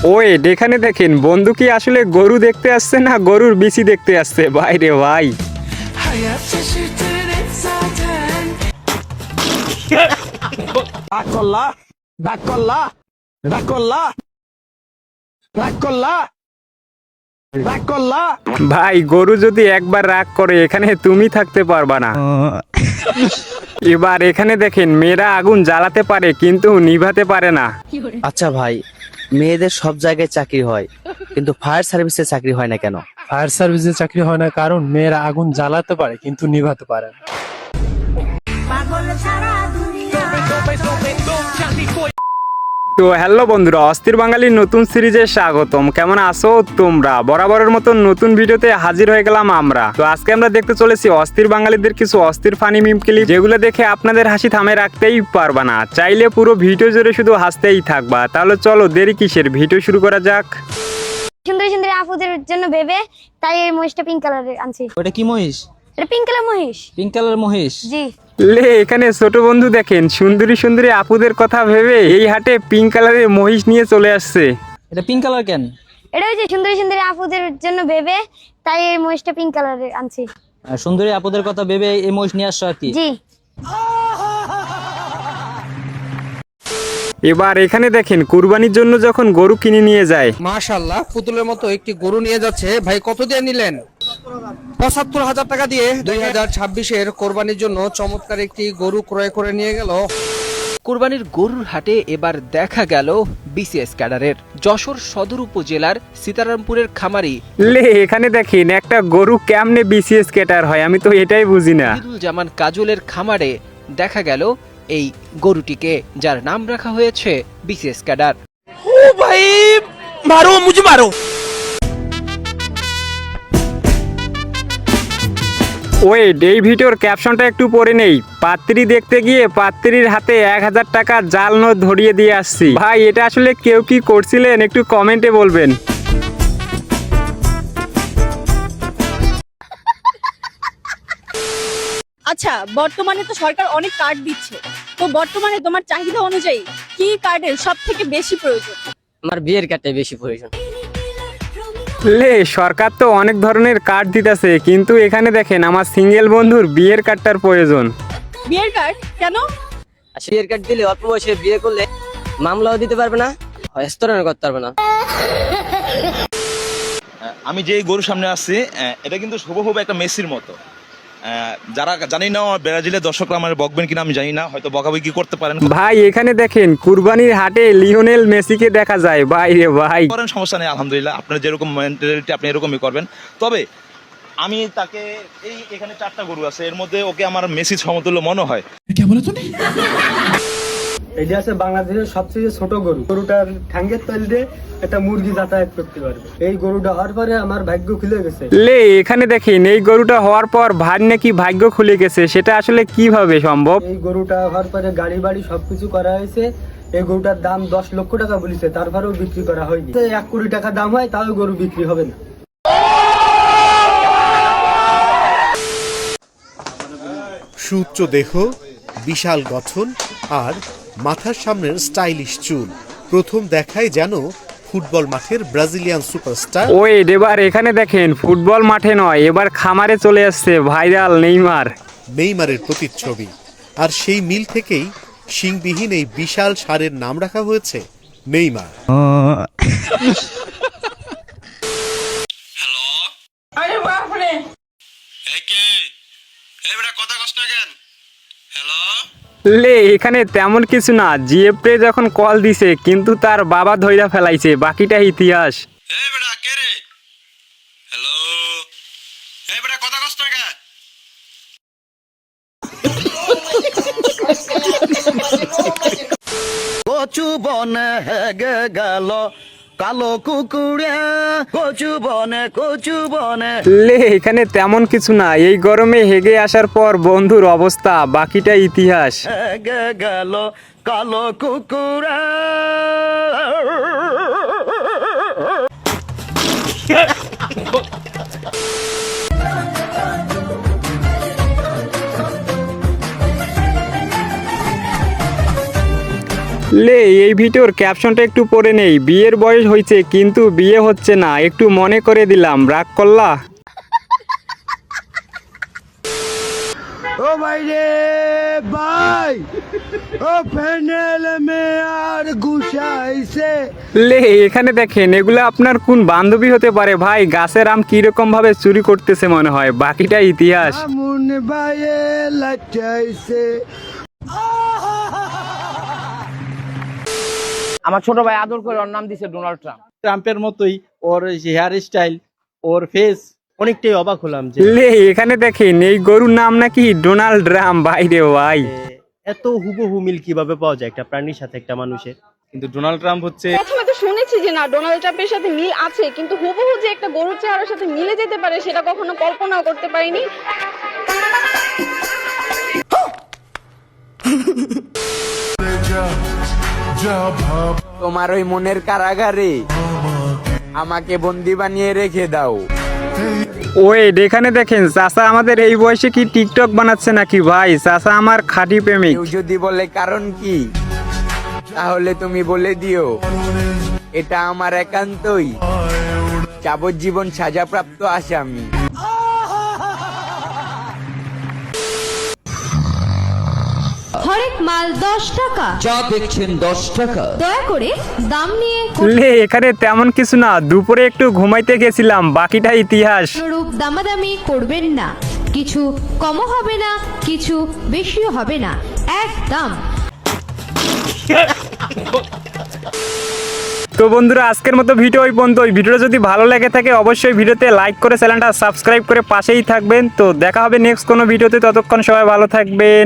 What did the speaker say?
Wait, এখানে দেখেন বন্ধু কি আসলে গরু দেখতে আসছে না গরুর বিচি দেখতে আসছে? ভাই রে ভাই, ভাই গরু যদি একবার রাগ করে এখানে তুমি থাকতে পারবা না। এবার এখানে দেখেন মেয়েরা আগুন জ্বালাতে পারে কিন্তু নিভাতে পারে না। আচ্ছা ভাই, মেয়েদের সব জায়গায় চাকরি হয় কিন্তু ফায়ার সার্ভিসে চাকরি হয় না কেন? ফায়ার সার্ভিসে চাকরি হয় না কারণ মেয়েরা আগুন জ্বালাতে পারে কিন্তু নিভাতে পারে না। তো হ্যালো বন্ধুরা, অস্থির বাঙালির নতুন সিরিজে স্বাগতম। কেমন আছো তোমরা? বরাবরের মতন নতুন ভিডিওতে হাজির হয়ে গেলাম আমরা। তো আজকে আমরা দেখতে চলেছি অস্থির বাঙালিদের কিছু অস্থির ফানি মিম ক্লিপ, যেগুলো দেখে আপনাদের হাসি থামে রাখতেই পারবা না। চাইলে পুরো ভিডিও জুড়ে শুধু হাসতেই থাকবা। তাহলে চলো দেরি কিসের, ভিডিও শুরু করা যাক। সুন্দরী সুন্দরী আপুদের জন্য ভেবে তাই এই মহিষটা পিঙ্ক কালারের আনছি। ওটা কি মহিষ? এটা পিঙ্ক কালার মহিষ। পিঙ্ক কালার মহিষ? জি। লে এখানে ছোট বন্ধু দেখেন সুন্দরী সুন্দরী আপুদের কথা ভেবে এই হাটে পিঙ্ক কালারের মহিষ নিয়ে চলে আসছে। এটা পিঙ্ক কালার কেন? এটা ওই যে সুন্দরী সুন্দরী আপুদের জন্য ভেবে তাই এই মহিষটা পিঙ্ক কালারের আনছি। সুন্দরী আপুদের কথা ভেবে এই মহিষ নিয়ে আসছো আর কি? জি। এবার এখানে দেখেন কুরবানির জন্য যখন গরু কিনে নিয়ে যায়, মাশাআল্লাহ, পুতুলের মতো একটি গরু নিয়ে যাচ্ছে। ভাই কত দিয়ে নিলেন? ৭৫,০০০ টাকা দিয়ে 2026-এর কোরবানির জন্য চমৎকার একটি গরু ক্রয় করে নিয়ে গেল। কোরবানির গরুর হাটে এবার দেখা গেল বিসিএস ক্যাডারের। যশোর সদর উপজেলার সীতারামপুরের খামারি লে এখানে দেখেন একটা গরু কেমনে বিসিএস ক্যাডার হয়, আমি তো এটাই বুঝি না। ঈদুল জামান কাজলের খামারে দেখা গেল এই গরুটিকে, যার নাম রাখা হয়েছে বিসিএস ক্যাডার। ও ভাই মারো, মুঝে মারো। ওয়েট, এই ভিডিওর ক্যাপশনটা একটু পড়ে নেই। পাত্রী দেখতে গিয়ে পাত্রীর হাতে 1000 টাকা জাল নোট ধরিয়ে দিয়ে আসছি। ভাই এটা আসলে কেউ কি করছিলেন একটু কমেন্টে বলবেন। আচ্ছা, বর্তমানে তো সরকার অনেক কার্ড দিচ্ছে, তো বর্তমানে তোমার চাহিদা অনুযায়ী কি কার্ডের সব থেকে বেশি প্রয়োজন? আমার বিয়ের কার্ডটাই বেশি প্রয়োজন। লে সরকার তো অনেক ধরনের কার্ড দিতেছে, কিন্তু এখানে দেখেন আমার সিঙ্গেল বন্ধুর বিয়ের কার্ডটার প্রয়োজন। বিয়ের কার্ড কেন? বিয়ের কার্ড দিলে অল্প বয়সে বিয়ে করলে মামলাও দিতে পারবে না, হস্তান্তরও করতে পারবে না। আমি যে গরুর সামনে আসছি এটা কিন্তু হুবহু একটা মেসির মতো। যারা জানি না ব্রাজিলের দর্শকরা আমার বকবেন কিনা আমি জানি না, হয়তো বকাবকি করতে পারেন। ভাই এখানে দেখেন কুরবানির হাটে লিওনেল মেসিকে দেখা যায়। ভাই রে ভাই, করেন সমস্যা নেই, আলহামদুলিল্লাহ। আপনার যেরকম মেন্টালিটি আপনি এরকমই করবেন। তবে আমি তাকে এখানে 4টা গরু আছে, এর মধ্যে ওকে আমার মেসি সমতুল্য মনে হয়। এটা আছে বাংলাদেশের সবচেয়ে ছোট গরু। গরুটার ঠ্যাঙ্গের তল দিয়ে একটা মুরগি যাতায়াত করতে পারবে। এই গরুটা হওয়ার পরে আমার ভাগ্য খুলে গেছে। লে এখানে দেখেন এই গরুটা হওয়ার পর ভাই নাকি ভাগ্য খুলে গেছে, সেটা আসলে কিভাবে সম্ভব? এই গরুটা হওয়ার পরে গাড়ি বাড়ি সবকিছু করা হয়েছে। এই গরুটার দাম 10 লক্ষ টাকা বলেছে, তারপরেও বিক্রি করা হয়নি। 1 কোটি টাকা দাম হয় তাও গরু বিক্রি হবে না। সুউচ্চ দেহ, বিশাল গঠন আর মাথার সামনের স্টাইলিশ চুল, প্রথম দেখায় যেন ফুটবল মাঠের ব্রাজিলিয়ান সুপারস্টার। ওয়েট, এবার এখানে দেখেন ফুটবল মাঠে নয়, এবার খামারে চলে আসছে ভাইরাল নেইমারের প্রতিচ্ছবি। আর সেই মিল থেকেই শিংবিহীন এই বিশাল ষাঁড়ের নাম রাখা হয়েছে নেইমার। লে এখানে তেমন কিছু না, জিএফরে যখন কল দিছে কিন্তু তার বাবা ধইরা ফেলাইছে, বাকিটা ইতিহাস। কচু বনে হেগে গেল কালো কুকুরে, কচু বনে। লে এখানে তেমন কিছু না, এই গরমে হেগে আসার পর বন্ধুর অবস্থা, বাকিটা ইতিহাস। হেগে গেল কালো কুকুরে। লে এই ভিডিওর ক্যাপশনটা একটু পড়ে নেই, বিয়ের বয়স হয়েছে কিন্তু বিয়ে হচ্ছে না, একটু মনে করে দিলাম, রাগ করলা? ও ভাই রে ভাই, ও প্যানেল মে আর গুছাইছে। লে এখানে দেখেন, এগুলো আপনার কোন বান্ধবী হতে পারে ভাই? গাছের আম কিরকম ভাবে চুরি করতেছে মনে হয়, বাকিটা ইতিহাস। মন ভাইয়ে লাচাইছে। আমার ছোট ভাই আদর করে ওর নাম দিছে ডোনাল্ড ট্রাম্প। ট্রাম্পের মতোই ওর হেয়ার স্টাইল, ওর ফেস, অনেকটাই অবাক হলাম যে লে এখানে দেখেন, এই গরুর নাম নাকি ডোনাল্ড ট্রাম্প। ভাই রে ভাই, এত হুবহু মিল কিভাবে পাওয়া যায় একটা প্রাণীর সাথে একটা মানুষের? কিন্তু ডোনাল্ড ট্রাম্প হচ্ছে, প্রথমে তো শুনেছি যে না ডোনাল্ড ট্রাম্পের সাথে মিল আছে, কিন্তু হুবহু যে একটা গরুর চেহারার সাথে মিলে যেতে পারে সেটা কখনো কল্পনাও করতে পারিনি। তোমার ওই মনের কারাগারে আমাকে বন্দি বানিয়ে রেখে দাও। ওয়েট এখানে দেখেন, চাচা আমাদের এই বয়সে কি টিকটক বানাচ্ছে নাকি ভাই? চাচা আমার খাঁটি প্রেমিক। কেউ যদি বলে কারণ কি, তাহলে তুমি বলে দিও এটা আমার একান্তই যাবজ্জীবন সাজাপ্রাপ্ত আসামি। হরেক মাল 10 টাকা, যা দেখছেন 10 টাকা। দয়া করে দাম নিয়ে লে এখানে তেমন কিছু না, দুপুরে একটু ঘুমাইতে গেছিলাম, বাকিটা ইতিহাস। রূপ দামাদামি করবেন না, কিছু কমও হবে না, কিছু বেশিও হবে না, একদম। তো বন্ধুরা আজকের মতো ভিডিও ওই পর্যন্ত। ওই ভিডিওটা যদি ভালো লেগে থাকে অবশ্যই ভিডিওতে লাইক করে চ্যানেলটা সাবস্ক্রাইব করে পাশেই থাকবেন। তো দেখা হবে নেক্সট কোনো ভিডিওতে, ততক্ষণ সবাই ভালো থাকবেন।